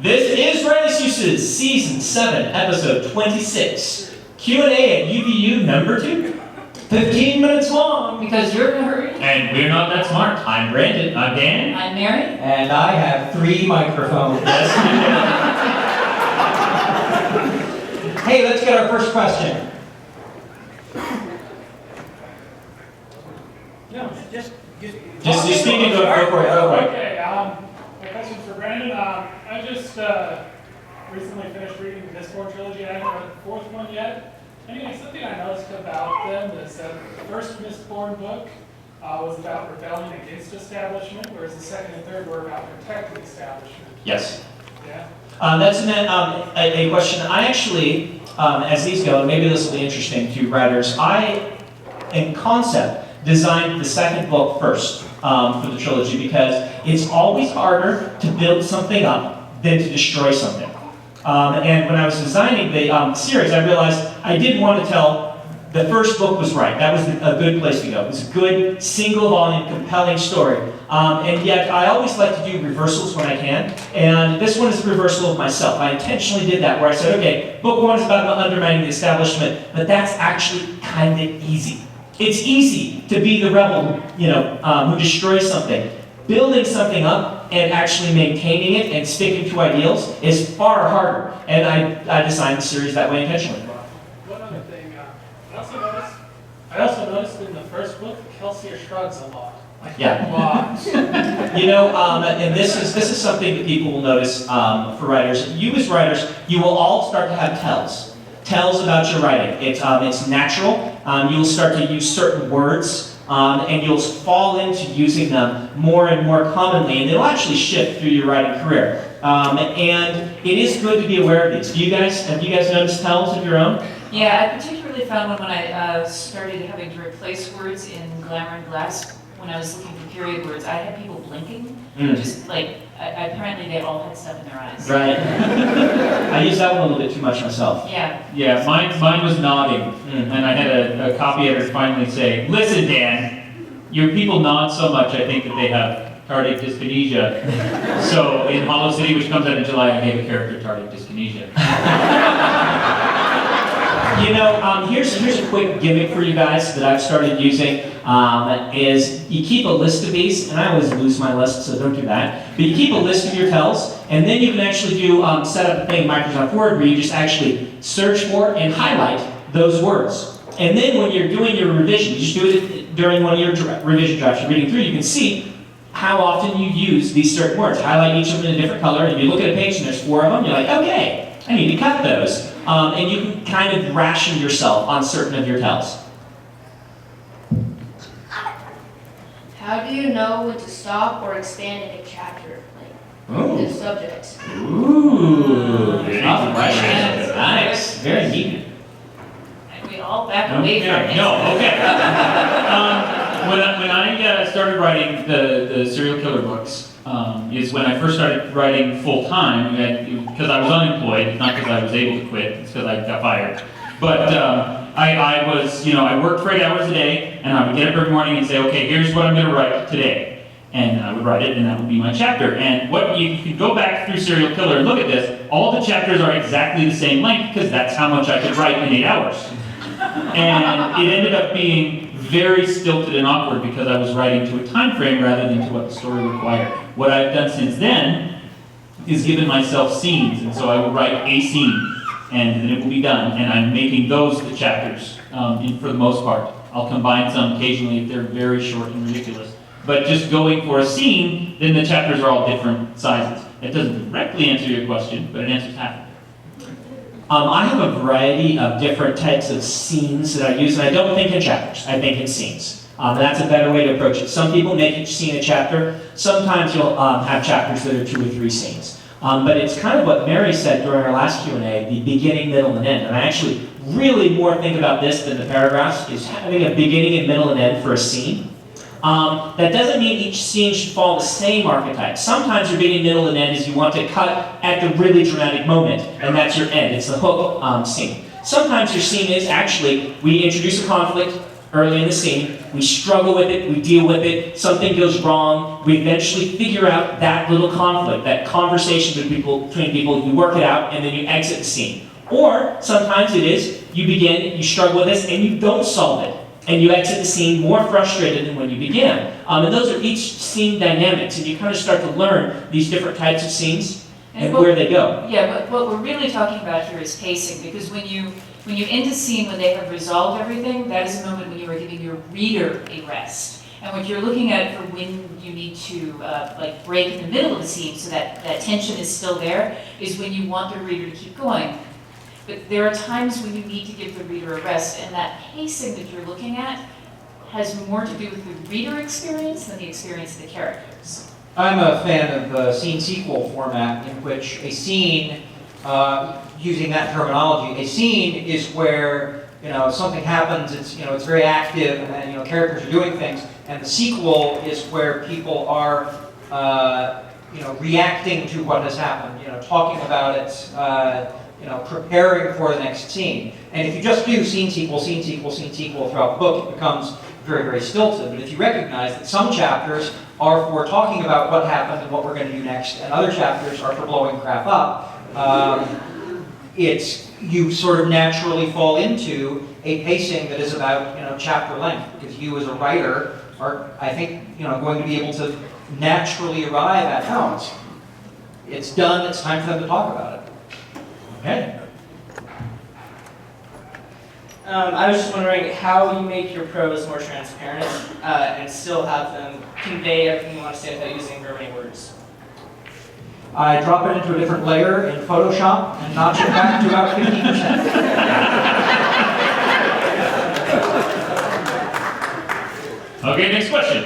This is Race Uses Season 7, Episode 26. Q&A at UVU number 2. 15 minutes long. Because you're in a hurry. And we're not that smart. I'm Brandon. I'm Dan. I'm Mary. And I have 3 microphones. Hey, let's get our first question. No, Just speak and go for it. Okay, my question's for Brandon. I just recently finished reading the Mistborn trilogy. I haven't read the 4th one yet. Anyway, something I noticed about them is that the first Mistborn book was about rebelling against establishment, whereas the 2nd and 3rd were about protecting establishment. Yes. Yeah? That's a question. I actually, as these go, and maybe this will be interesting to writers, I, in concept, designed the 2nd book first for the trilogy because it's always harder to build something up than to destroy something. And when I was designing the series, I realized I didn't want to tell the first book was right. That was a good place to go. It was a good, single-volume, compelling story. And yet, I always like to do reversals when I can. And this one is a reversal of myself. I intentionally did that, where I said, okay, book 1 is about undermining the establishment, but that's actually kind of easy. It's easy to be the rebel, who destroys something. Building something up and actually maintaining it and sticking to ideals is far harder. And I designed the series that way intentionally. One other thing, I also noticed in the first book, Kelsier shrugs a lot. Yeah. A lot. And this is something that people will notice for writers. You as writers, you will all start to have tells. Tells about your writing. It's natural. You'll start to use certain words. And you'll fall into using them more and more commonly, and it'll actually shift through your writing career. And it is good to be aware of these. Have you guys noticed tells of your own? Yeah, I particularly found one when I started having to replace words in Glamour and Glass. When I was looking for period words, I had people blinking. Just like, apparently they all had stuff in their eyes. Right. I use that one a little bit too much myself. Yeah. Yeah, mine was nodding, and I had a copy editor finally say, "Listen, Dan, your people nod so much, I think that they have tardive dyskinesia." So in Hollow City, which comes out in July, I gave a character tardive dyskinesia. Here's a quick gimmick for you guys that I've started using. Is you keep a list of these, and I always lose my list, so don't do that. But you keep a list of your tells, and then you can actually do set up a thing in Microsoft Word where you just actually search for and highlight those words. And then when you're doing your revision, you just do it during one of your revision drafts you're reading through, you can see how often you use these certain words. Highlight each of them in a different color, and you look at a page and there's 4 of them, you're like, okay, I need to cut those. And you can kind of ration yourself on certain of your tells. How do you know when to stop or expand in a chapter, the subjects? Ooh, tough question. Nice, very neat. And we all back away from it. No, okay. When I started writing the serial killer books, is when I first started writing full time, because I was unemployed. It's not because I was able to quit; it's because I got fired. But I worked for 8 hours a day, and I would get up every morning and say, okay, here's what I'm going to write today. And I would write it, and that would be my chapter. And what you can go back through Serial Killer and look at this, all the chapters are exactly the same length, because that's how much I could write in 8 hours. And it ended up being very stilted and awkward because I was writing to a time frame rather than to what the story required. What I've done since then is given myself scenes, and so I will write a scene, and then it will be done, and I'm making those the chapters, for the most part. I'll combine some occasionally if they're very short and ridiculous. But just going for a scene, then the chapters are all different sizes. That doesn't directly answer your question, but it answers half of it. I have a variety of different types of scenes that I use, and I don't think in chapters, I think in scenes. That's a better way to approach it. Some people make each scene a chapter. Sometimes you'll have chapters that are 2 or 3 scenes. But it's kind of what Mary said during our last Q&A, the beginning, middle, and end. And I actually really more think about this than the paragraphs, is having a beginning and middle and end for a scene. That doesn't mean each scene should follow the same archetype. Sometimes your beginning, middle, and end is you want to cut at the really dramatic moment, and that's your end. It's the hook scene. Sometimes your scene is actually, we introduce a conflict, early in the scene. We struggle with it, we deal with it, something goes wrong, we eventually figure out that little conflict, that conversation between people, you work it out, and then you exit the scene. Or sometimes it is, you begin, you struggle with this, and you don't solve it. And you exit the scene more frustrated than when you began. And those are each scene dynamics, and you kind of start to learn these different types of scenes and where they go. Yeah, but what we're really talking about here is pacing, because when you end a scene when they have resolved everything, that is a moment when you are giving your reader a rest. And what you're looking at for when you need to like break in the middle of the scene so that tension is still there, is when you want the reader to keep going. But there are times when you need to give the reader a rest, and that pacing that you're looking at has more to do with the reader experience than the experience of the characters. I'm a fan of the scene sequel format, in which a scene, using that terminology, a scene is where something happens. It's very active, and characters are doing things. And the sequel is where people are reacting to what has happened. Talking about it. Preparing for the next scene. And if you just do scene sequel throughout the book, it becomes very, very stilted. But if you recognize that some chapters are for talking about what happened and what we're going to do next, and other chapters are for blowing crap up, you sort of naturally fall into a pacing that is about chapter length, because you as a writer are, I think, going to be able to naturally arrive at how it's done. It's time for them to talk about it. Okay. I was just wondering how you make your prose more transparent and still have them convey everything you want to say without using very many words. I drop it into a different layer in Photoshop and notch it back to about 50%. Okay, next question.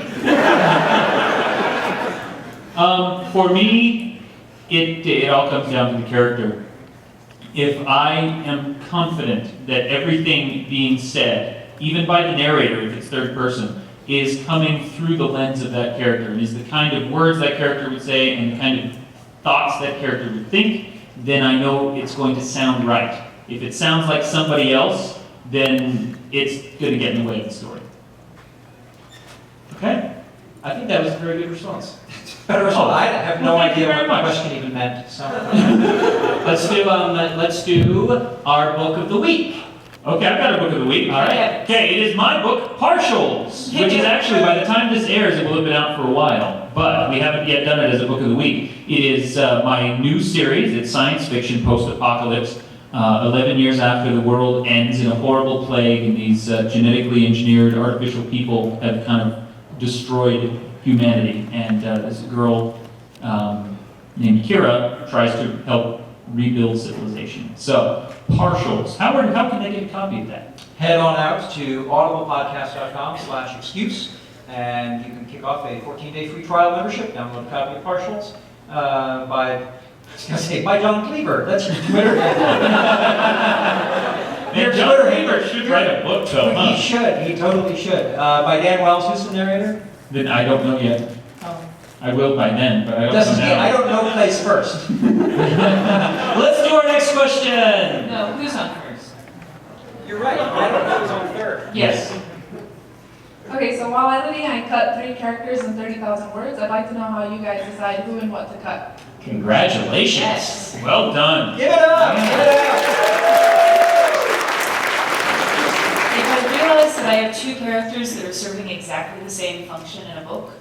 For me, it all comes down to the character. If I am confident that everything being said, even by the narrator, if it's third person, is coming through the lens of that character, and is the kind of words that character would say and the kind of thoughts that character would think, then I know it's going to sound right. If it sounds like somebody else, then it's going to get in the way of the story. Okay. I think that was a very good response. Better result. I have no Well, thank you idea very what the much. question even meant. So. Let's do our book of the week. Okay, I've got a book of the week. All right. Okay, it is my book, Partials, which is actually, by the time this airs, it will have been out for a while, but we haven't yet done it as a book of the week. It is my new series. It's science fiction post-apocalypse. 11 years after the world ends in a horrible plague, and these genetically engineered artificial people have kind of destroyed humanity. And this girl named Kira tries to help rebuild civilization. So, Partials. Howard, how can they get a copy of that? Head on out to audiblepodcast.com/excuse, and you can kick off a 14-day free trial membership. Download a copy of Partials by John Cleaver. That's your Twitter handle. Man, John Cleaver should write a book, though, He huh? should. He totally should. By Dan Wells. Who's the narrator? Then I don't know yet. I will by then, but I don't know now. I don't know place first. Let's do our next question. No, who's on first? You're right. I don't know who's on third. Yes. Okay, so while editing, I cut 3 characters and 30,000 words. I'd like to know how you guys decide who and what to cut. Congratulations. Yes. Well done. Give it up! Give it up! If I realize that I have 2 characters that are serving exactly the same function in a book,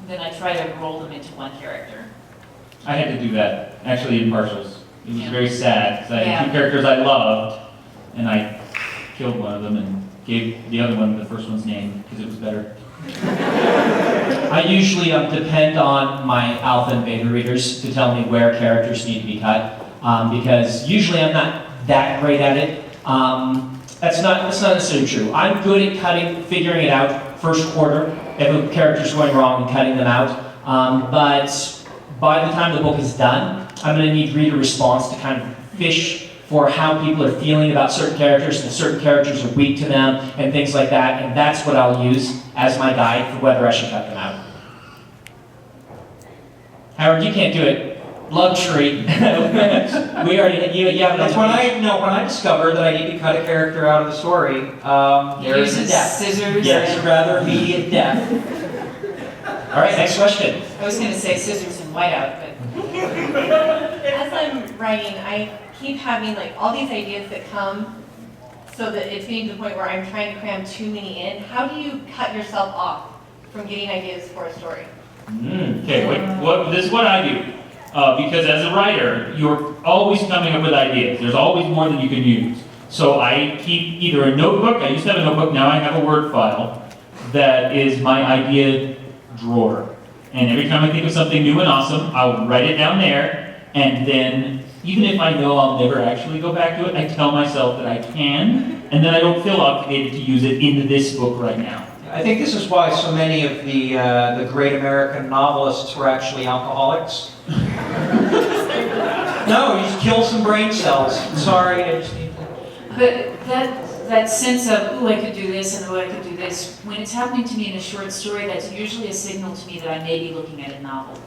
then I try to roll them into one character. I had to do that, actually, in Partials. It was Yeah. very sad, because I had 2 characters I loved, and I killed one of them and gave the other one the first one's name, because it was better. I usually depend on my alpha and beta readers to tell me where characters need to be cut, because usually I'm not that great at it. That's not necessarily true. I'm good at figuring it out first quarter, if a character's going wrong and cutting them out. But by the time the book is done, I'm going to need reader response to kind of fish for how people are feeling about certain characters, and certain characters are weak to them, and things like that. And that's what I'll use as my guide for whether I should cut them out. Howard, you can't do it. luxury. We already, yeah. That's when I discovered that I need to cut a character out of the story. There is a Using death. scissors. Yes, rather immediate death. All right, next question. I was gonna say scissors and whiteout, but As I'm writing, I keep having like all these ideas that come so that it's getting to the point where I'm trying to cram too many in. How do you cut yourself off from getting ideas for a story? Okay, this is what I do. Because as a writer, you're always coming up with ideas. There's always more than you can use. So I keep either a notebook, I used to have a notebook, now I have a Word file, that is my idea drawer. And every time I think of something new and awesome, I'll write it down there, and then even if I know I'll never actually go back to it, I tell myself that I can, and then I don't feel obligated to use it in this book right now. I think this is why so many of the great American novelists were actually alcoholics. No, you just kill some brain cells. Sorry, I just need to... But that sense of, ooh, I could do this, and ooh, I could do this, when it's happening to me in a short story, that's usually a signal to me that I may be looking at a novel.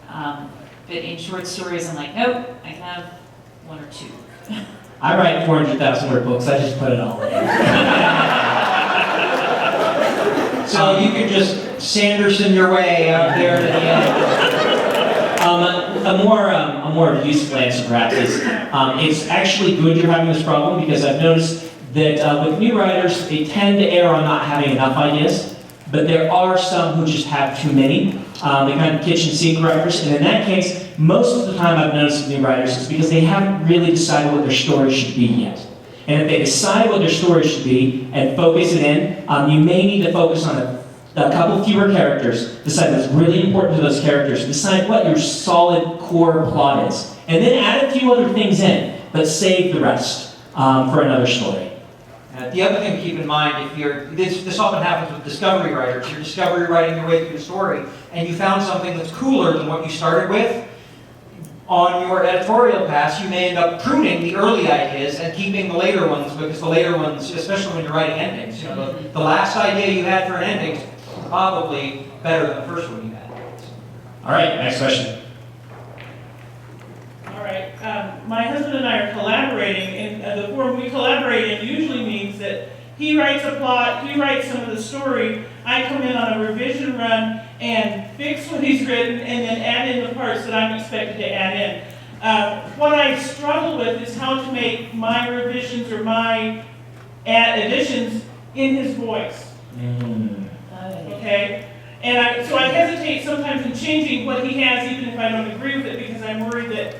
But in short stories, I'm like, nope, I can have one or two. I write 400,000 word books. I just put it all in. So you can just Sanderson your way out there to the end. A more useful answer perhaps is, it's actually good you're having this problem, because I've noticed that with new writers, they tend to err on not having enough ideas, but there are some who just have too many. They kind of kitchen sink writers, and in that case, most of the time I've noticed with new writers is because they haven't really decided what their story should be yet. And if they decide what their story should be and focus it in, you may need to focus on a couple fewer characters, decide what's really important to those characters, decide what your solid core plot is, and then add a few other things in, but save the rest for another story. The other thing to keep in mind, if you're this often happens with discovery writers. You're discovery writing your way through the story, and you found something that's cooler than what you started with. On your editorial pass, you may end up pruning the early ideas and keeping the later ones, because the later ones, especially when you're writing endings, the last idea you had for an ending is probably better than the first one you had. All right, next question. All right. My husband and I are collaborating, and the form we collaborate in usually means that he writes a plot, he writes some of the story, I come in on a revision run and fix what he's written, and then add in the parts that I'm expected to add in. What I struggle with is how to make my revisions or my additions in his voice. Okay? And so I hesitate sometimes in changing what he has, even if I don't agree with it, because I'm worried that,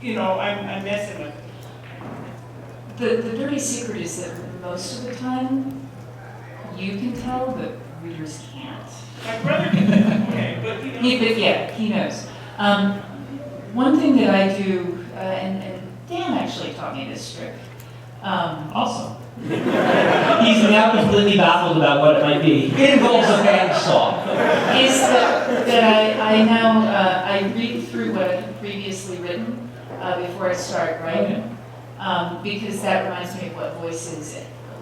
I'm messing with it. The dirty secret is that most of the time, you can tell, but readers can't. My brother can tell, okay, but he knows. But yeah, he knows. One thing that I do, and Dan actually taught me this trick. Awesome. He's now completely baffled about what it might be. It involves a bandsaw. Is that I now I read through what I had previously written before I start writing, because that reminds me of what voices.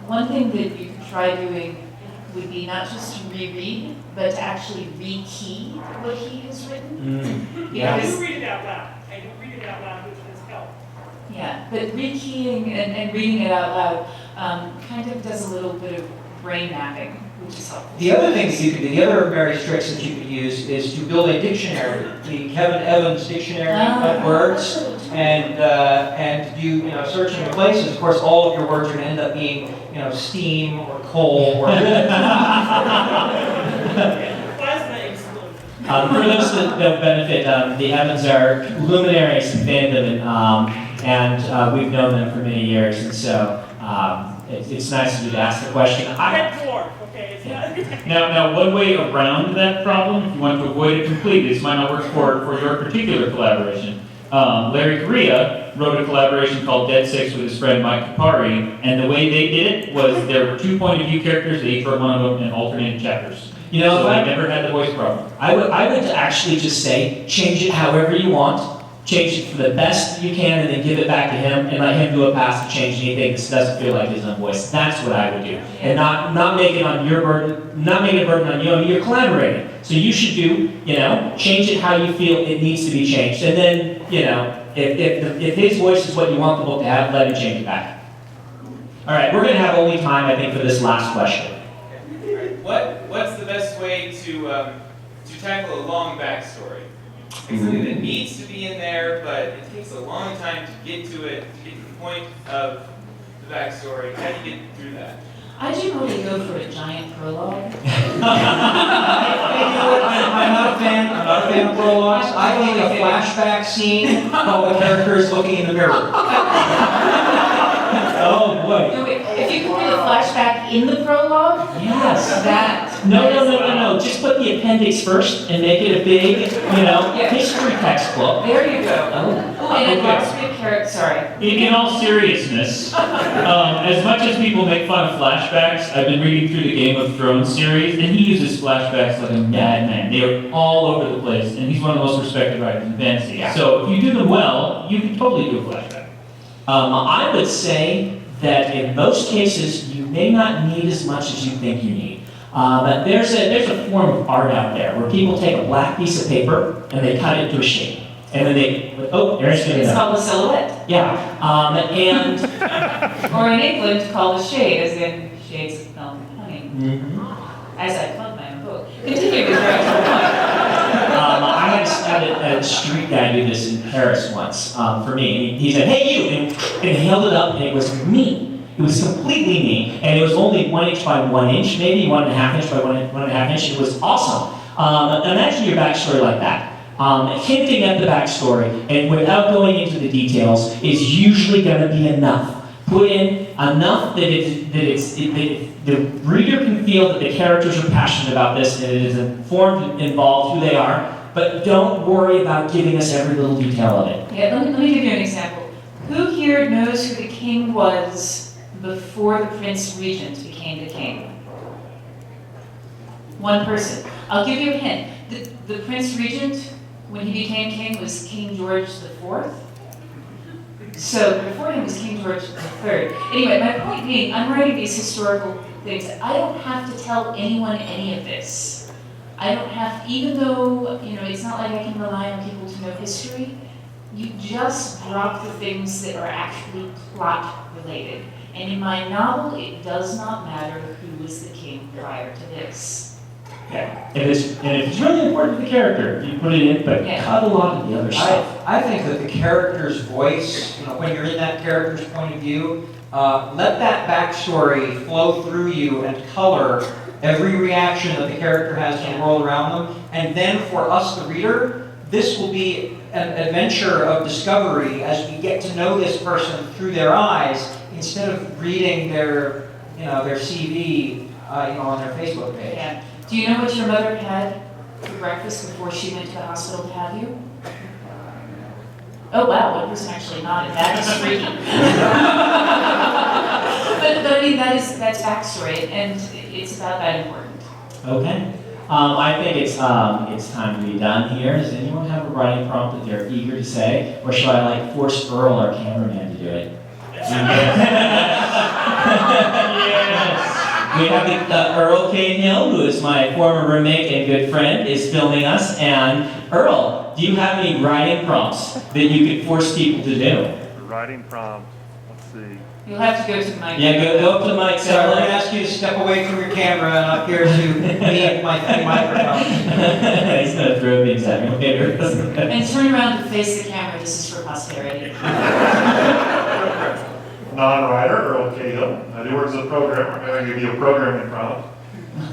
One thing that you could try doing would be not just to reread, but to actually rekey what he has written. I do read it out loud. I do read it out loud, which has helped. Yeah, but rekeying and reading it out loud kind of does a little bit of brain mapping, which is helpful. The other thing that you could do, the other various tricks that you could use is to build a dictionary, the Kevin Evans dictionary of words, and do searching the places. Of course, all of your words are going to end up being steam or coal or. For those that benefit, the Evans are luminaries in fandom, and we've known them for many years, and so it's nice of you to ask the question. Now, one way around that problem, if you want to avoid it completely, this might not work for your particular collaboration. Larry Correa wrote a collaboration called Dead Six with his friend Mike Kapari, and the way they did it was there were 2 point of view characters, they each wrote one of them in alternating chapters. So I never had the voice problem. I would actually just say, change it however you want. change it for the best you can, and then give it back to him, and let him do a pass to change anything that doesn't feel like his own voice. That's what I would do, and not make it on your burden, not make it a burden on you. I mean, you're collaborating, so you should do, change it how you feel it needs to be changed, and then, if his voice is what you want the book to have, let him change it back. All right, we're going to have only time, I think, for this last question. What's the best way to tackle a long backstory? Like something that needs to be in there, but it takes a long time to get to it, to get to the point of the backstory. How do you get through that? I generally go for a giant prologue. I'm not a fan. I'm not a fan of prologues. I think a flashback scene while the character is looking in the mirror. Oh boy. No, wait, if you can put a flashback in the prologue, Yes. No. Just put the appendix first and make it a big, history textbook. There you go. Oh. And it lots of characters. Sorry. In all seriousness, as much as people make fun of flashbacks, I've been reading through the Game of Thrones series, and he uses flashbacks like a madman. They are all over the place, and he's one of the most respected writers in fantasy. Yeah. So if you do them well, you can totally do a flashback. I would say that in most cases, you may not need as much as you think you need. There's a form of art out there where people take a black piece of paper and they cut it to a shape. And then Aaron's going to It's called a silhouette. Yeah, and... Or in England, called a shade, as in shades of milk and honey. Mm-hmm. As I plug my own book. Continue with your actual point. I had a street guy do this in Paris once for me. And he said, "Hey, you!" and he held it up, and it was me. It was completely me, and it was only 1 inch by 1 inch, maybe 1.5 inch by 1.5 inch. It was awesome. Imagine your backstory like that. Hinting at the backstory, and without going into the details, is usually going to be enough. Put in enough that the reader can feel that the characters are passionate about this, and it is informed, involved, who they are, but don't worry about giving us every little detail of it. Yeah, let me give you an example. Who here knows who the king was before the Prince Regent became the king? One person. I'll give you a hint. The Prince Regent, when he became king, was King George IV. So before him was King George III. Anyway, my point being, I'm writing these historical things. I don't have to tell anyone any of this. I don't have, even though, it's not like I can rely on people to know history. You just drop the things that are actually plot related. And in my novel, it does not matter who was the king prior to this. Yeah. And if it's really important to the character, you put it in, but cut a lot of the other stuff. I think that the character's voice, when you're in that character's point of view, let that backstory flow through you and color every reaction that the character has to the world around them. And then for us, the reader, this will be an adventure of discovery as we get to know this person through their eyes instead of reading their CV, on their Facebook page. Yeah. Do you know what your mother had for breakfast before she went to the hospital to have you? Oh wow, one person actually nodded. That is freaky. but I mean, that's backstory, and it's about that important. Okay. I think it's time to be done here. Does anyone have a writing prompt that they're eager to say, or should I force Earl, our cameraman, to do it? Yes. We have Earl Cahill, who is my former roommate and good friend, is filming us. And Earl, do you have any writing prompts that you could force people to do? The writing prompt, let's see. You'll have to go to the mic. Yeah, go up to the mic. So we're going to ask you to step away from your camera and up here to me at my microphone. He's going to throw things at me later. And turn around to face the camera. This is for posterity. Non-writer, Earl Cahill. I do work as a programmer. I'm going to give you a programming prompt.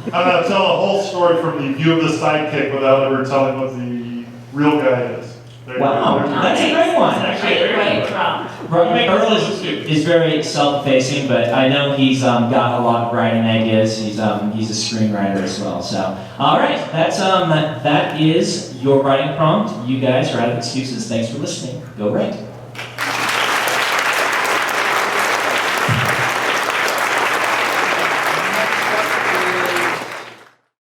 I'm going to tell a whole story from the view of the sidekick without ever telling what the real guy is. Wow, that's a great one. Great prompt. Earl is very self-effacing, but I know he's got a lot of writing ideas. He's a screenwriter as well. So, all right, that is your writing prompt. You guys are out of excuses. Thanks for listening. Go write.